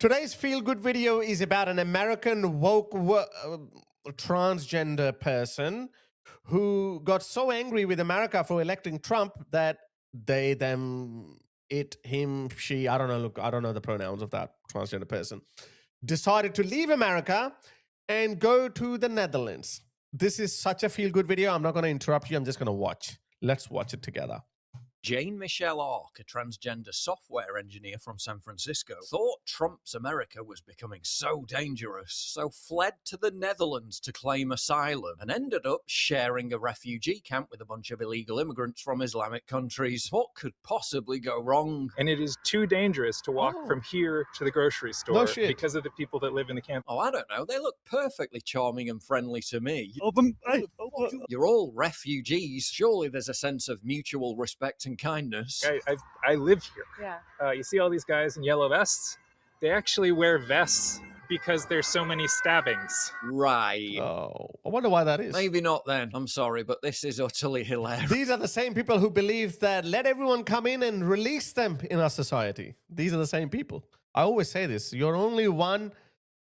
Today's feel-good video is about an American woke transgender person who got so angry with America for electing Trump that they, them, it, him, she, I don't know, look, I don't know the pronouns of that transgender person, decided to leave America and go to the Netherlands. This is such a feel-good video. I'm not going to interrupt you. I'm just going to watch. Let's watch it together. Jane Michelle Ark, a transgender software engineer from San Francisco, thought Trump's America was becoming so dangerous, so fled to the Netherlands to claim asylum, and ended up sharing a refugee camp with a bunch of illegal immigrants from Islamic countries. What could possibly go wrong? And it is too dangerous to walk from here to the grocery store because of the people that live in the camp. Oh, I don't know. They look perfectly charming and friendly to me. You're all refugees. Surely there's a sense of mutual respect and kindness. I live here. Yeah. You see all these guys in yellow vests? They actually wear vests because there's so many stabbings. Right. Oh, I wonder why that is. Maybe not then. I'm sorry, but this is utterly hilarious. These are the same people who believe that let everyone come in and release them in our society. These are the same people. I always say this. You're only one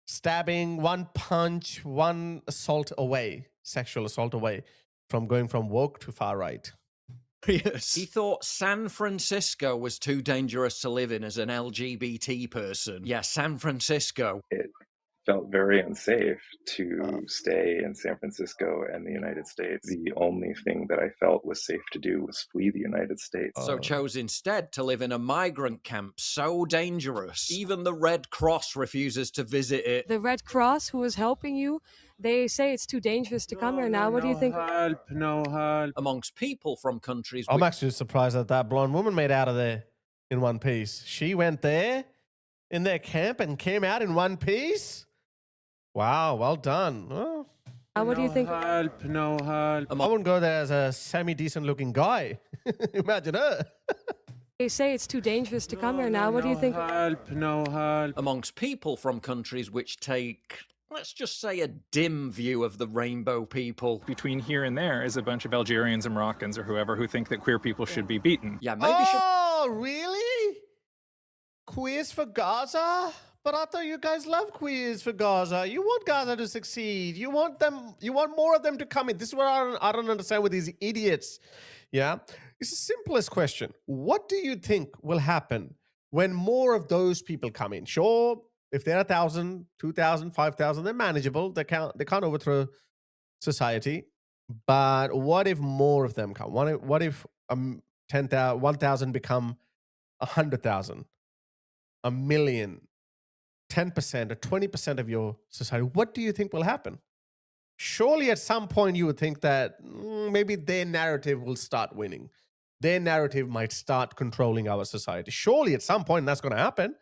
stabbing, one punch, one assault away, sexual assault away from going from woke to far right. Yes. He thought San Francisco was too dangerous to live in as an LGBT person. Yeah, San Francisco. It felt very unsafe to stay in San Francisco and the United States. The only thing that I felt was safe to do was flee the United States. So chose instead to live in a migrant camp so dangerous. Even the Red Cross refuses to visit it. The Red Cross, who was helping you, they say it's too dangerous to come here now. What do you think? No help. Amongst people from countries... I'm actually surprised that that blonde woman made out of there in one piece. She went there in their camp and came out in one piece? Wow, well done. Oh. What do you think? No help. I wouldn't go there as a semi-decent looking guy. Imagine her. They say it's too dangerous to come here now. What do you think? No help. Amongst people from countries which take, let's just say, a dim view of the rainbow people. Between here and there is a bunch of Algerians and Moroccans or whoever who think that queer people should be beaten. Yeah, maybe Oh, really? Queers for Gaza? But I thought you guys love queers for Gaza. You want Gaza to succeed. You want them. You want more of them to come in. This is what I don't understand with these idiots. Yeah, it's the simplest question. What do you think will happen when more of those people come in? Sure, if they're 1,000, 2,000, 5,000, they're manageable. They can't overthrow society. But what if more of them come? What if 10,000, 1,000 become 100,000, a million? 10% or 20% of your society, what do you think will happen? Surely at some point you would think that maybe their narrative will start winning. Their narrative might start controlling our society. Surely at some point that's going to happen.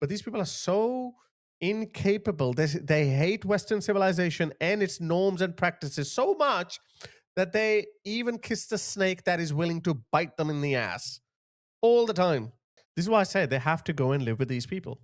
But these people are so incapable. They hate Western civilization and its norms and practices so much that they even kiss the snake that is willing to bite them in the ass all the time. This is why I say they have to go and live with these people.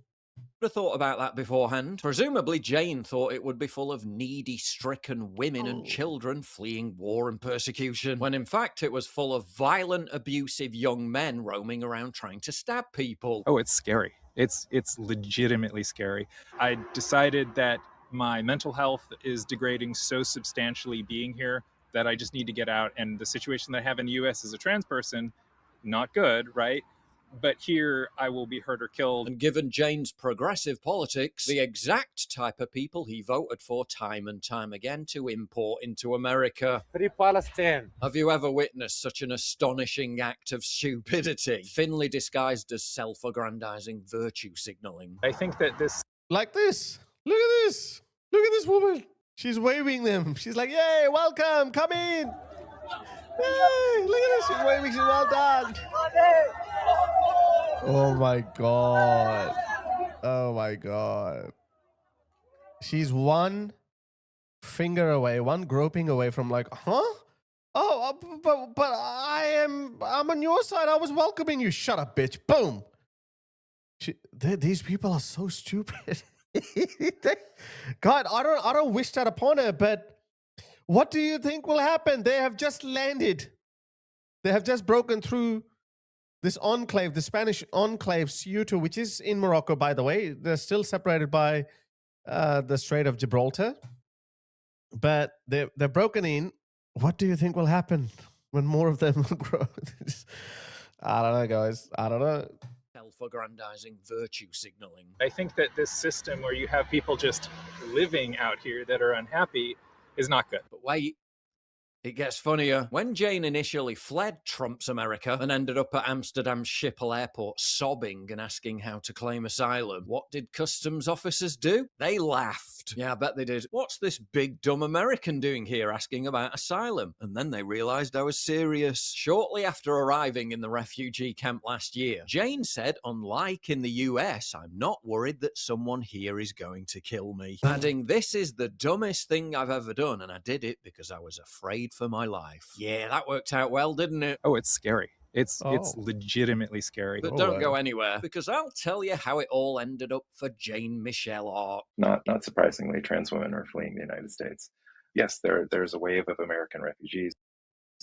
have thought about that beforehand. Presumably Jane thought it would be full of needy, stricken women and children fleeing war and persecution, when in fact it was full of violent, abusive young men roaming around trying to stab people. Oh, it's scary. It's legitimately scary. I decided that my mental health is degrading so substantially being here that I just need to get out, and the situation that I have in the US as a trans person, not good, right? But here I will be hurt or killed. And given Jane's progressive politics, the exact type of people he voted for time and time again to import into America. Free Palestine. Have you ever witnessed such an astonishing act of stupidity, thinly disguised as self-aggrandizing virtue signaling? I think that this... Like this. Look at this. Look at this woman. She's waving them. She's like, yay, welcome, come in. Yay, look at this. She's waving. She's well done. Oh my God. Oh my God. She's one finger away, one groping away from like, huh? Oh, but I'm on your side. I was welcoming you. Shut up, bitch. Boom. These people are so stupid. God, I don't wish that upon her, but what do you think will happen? They have just landed. They have just broken through this enclave, the Spanish enclave Ceuta, which is in Morocco, by the way. They're still separated by the Strait of Gibraltar, but they're broken in. What do you think will happen when more of them grow? I don't know, guys. I don't know. Self-aggrandizing virtue signaling. I think that this system where you have people just living out here that are unhappy is not good. But wait, it gets funnier. When Jane initially fled Trump's America and ended up at Amsterdam's Schiphol airport sobbing and asking how to claim asylum, what did customs officers do? They laughed. Yeah, I bet they did. What's this big dumb American doing here asking about asylum? And then they realized I was serious. Shortly after arriving in the refugee camp last year, Jane said, unlike in the US, I'm not worried that someone here is going to kill me. Adding, this is the dumbest thing I've ever done, and I did it because I was afraid for my life. Yeah, that worked out well, didn't it? Oh, it's scary. It's legitimately scary. But don't go anywhere, because I'll tell you how it all ended up for Jane Michelle Ark. Not surprisingly, trans women are fleeing the United States. Yes, there's a wave of American refugees.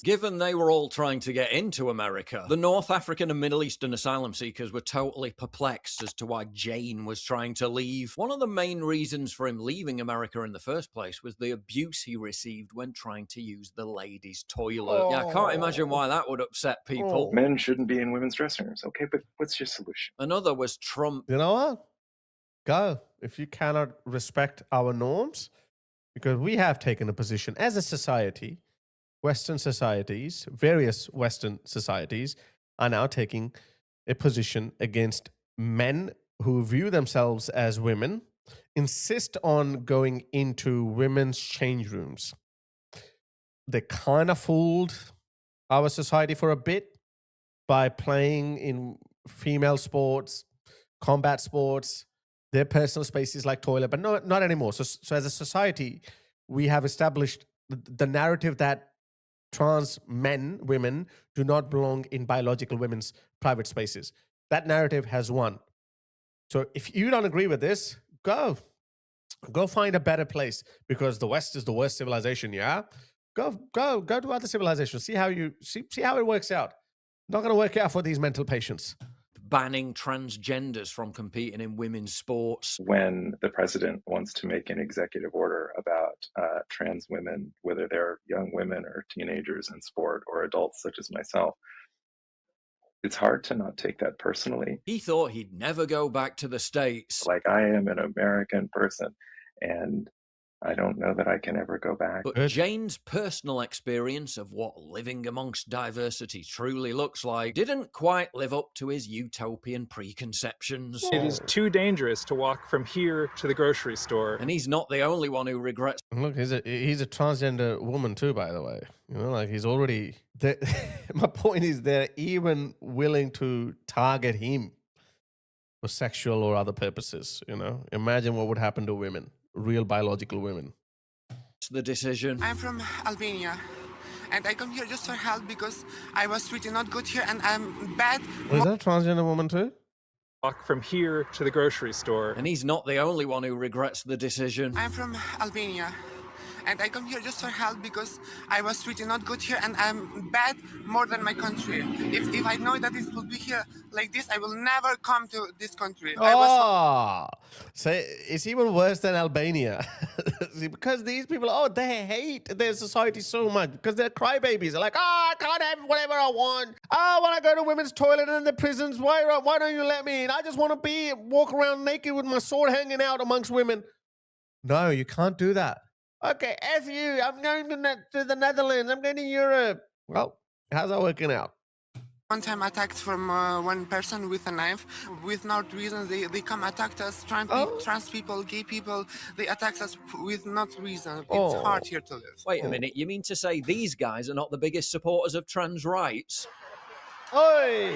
Given they were all trying to get into America, the North African and Middle Eastern asylum seekers were totally perplexed as to why Jane was trying to leave. One of the main reasons for him leaving America in the first place was the abuse he received when trying to use the ladies' toilet. Yeah, I can't imagine why that would upset people. Men shouldn't be in women's dressing rooms. Okay, but what's your solution? Another was Trump. You know what? Go. If you cannot respect our norms, because we have taken a position as a society. Western societies, various Western societies, are now taking a position against men who view themselves as women, insist on going into women's change rooms. They kind of fooled our society for a bit by playing in female sports, combat sports, their personal spaces like toilet, but not anymore. So as a society, we have established the narrative that trans women do not belong in biological women's private spaces. That narrative has won. So if you don't agree with this, go find a better place, because the West is the worst civilization. Yeah, go to other civilizations. See how it works out. Not going to work out for these mental patients. Banning transgenders from competing in women's sports. When the president wants to make an executive order about trans women, whether they're young women or teenagers in sport or adults such as myself, it's hard to not take that personally. He thought he'd never go back to the States. Like, I am an American person, and I don't know that I can ever go back. But Jane's personal experience of what living amongst diversity truly looks like didn't quite live up to his utopian preconceptions. It is too dangerous to walk from here to the grocery store. And he's not the only one who regrets. Look, he's a transgender woman too, by the way. You know, like he's already... My point is they're even willing to target him for sexual or other purposes, you know? Imagine what would happen to women. Real biological women. The decision. I'm from Albania, and I come here just for help because I was treated not good here and I'm bad. Is that a transgender woman too? Walk from here to the grocery store. And he's not the only one who regrets the decision. I'm from Albania, and I come here just for help because I was treated not good here and I'm bad more than my country. If I know that it will be here like this, I will never come to this country. So it's even worse than Albania. See, because these people, they hate their society so much because they're crybabies. They're like, I can't have whatever I want. I want to go to women's toilet in the prisons. Why don't you let me in? I just want to walk around naked with my sword hanging out amongst women. No, you can't do that. Okay, F you. I'm going to the Netherlands. I'm going to Europe. Well, how's that working out? One time attacked from one person with a knife. With no reason, they come attacked us. Trans people, gay people, they attack us with no reason. It's hard here to live. Wait a minute, you mean to say these guys are not the biggest supporters of trans rights? Oi!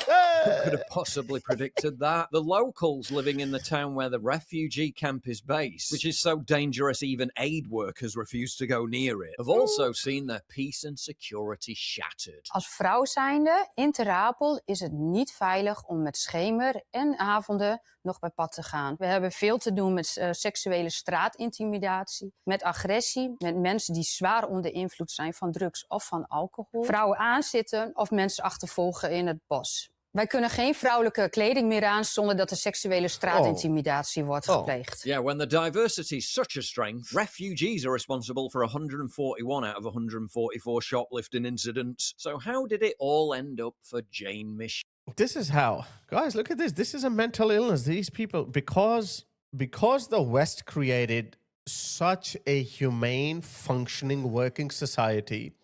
Hey! Who could have possibly predicted that? The locals living in the town where the refugee camp is based, which is so dangerous even aid workers refuse to go near it, have also seen their peace and security shattered. Als vrouw zijnde in Ter Apel is het niet veilig om met schemer en avonden nog bij pad te gaan. We hebben veel te doen met seksuele straatintimidatie, met agressie, met mensen die zwaar onder invloed zijn van drugs of van alcohol. Vrouwen aanzitten of mensen achtervolgen in het bos. Wij kunnen geen vrouwelijke kleding meer aan zonder dat er seksuele straatintimidatie wordt gepleegd. Yeah, when the diversity is such a strength, refugees are responsible for 141 out of 144 shoplifting incidents. So how did it all end up for Jane Michelle? This is how. Guys, look at this. This is a mental illness. These people, because the West created such a humane, functioning, working society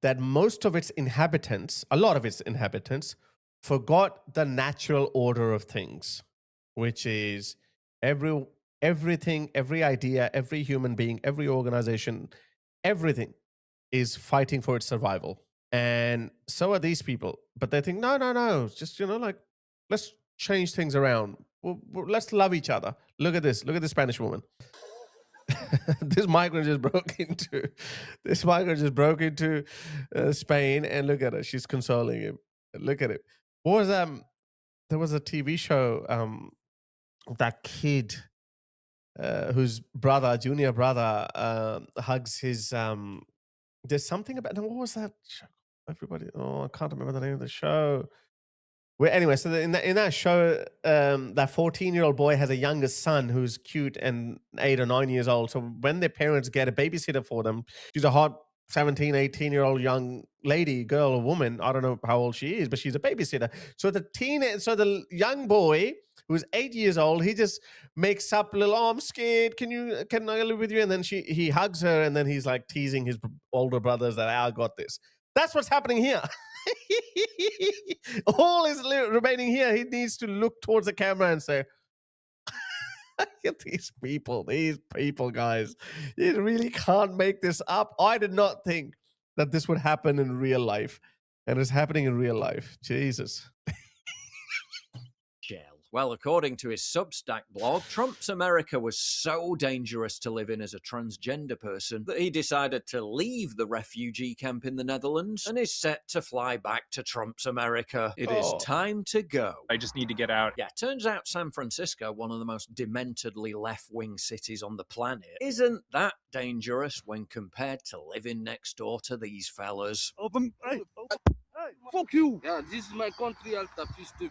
that most of its inhabitants, a lot of its inhabitants, forgot the natural order of things, which is everything, every idea, every human being, every organization, everything is fighting for its survival. And so are these people. But they think, no, just, like, let's change things around. Let's love each other. Look at this. Look at this Spanish woman. This migrant just broke into Spain, and look at her. She's consoling him. Look at it. What was there was a TV show, that kid whose junior brother hugs his there's something about, what was that show? Everybody, I can't remember the name of the show. Well, anyway, so in that show, that 14-year-old boy has a younger son who's cute and 8 or 9 years old. So when their parents get a babysitter for them, she's a hot 17, 18-year-old young lady, girl, or woman. I don't know how old she is, but she's a babysitter. So the young boy who's 8 years old, he just makes up a little, I'm scared. Can I live with you? And then he hugs her, and then he's like teasing his older brothers that I got this. That's what's happening here. All is remaining here. He needs to look towards the camera and say, these people, guys. You really can't make this up. I did not think that this would happen in real life. And it's happening in real life. Jesus. Well, according to his Substack blog, Trump's America was so dangerous to live in as a transgender person that he decided to leave the refugee camp in the Netherlands and is set to fly back to Trump's America. It is time to go. I just need to get out. Yeah, turns out San Francisco, one of the most dementedly left-wing cities on the planet, isn't that dangerous when compared to living next door to these fellas. Hey, fuck you! Yeah, this is my country, Alta Piste.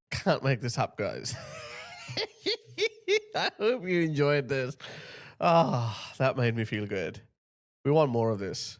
Can't make this up, guys. I hope you enjoyed this. That made me feel good. We want more of this.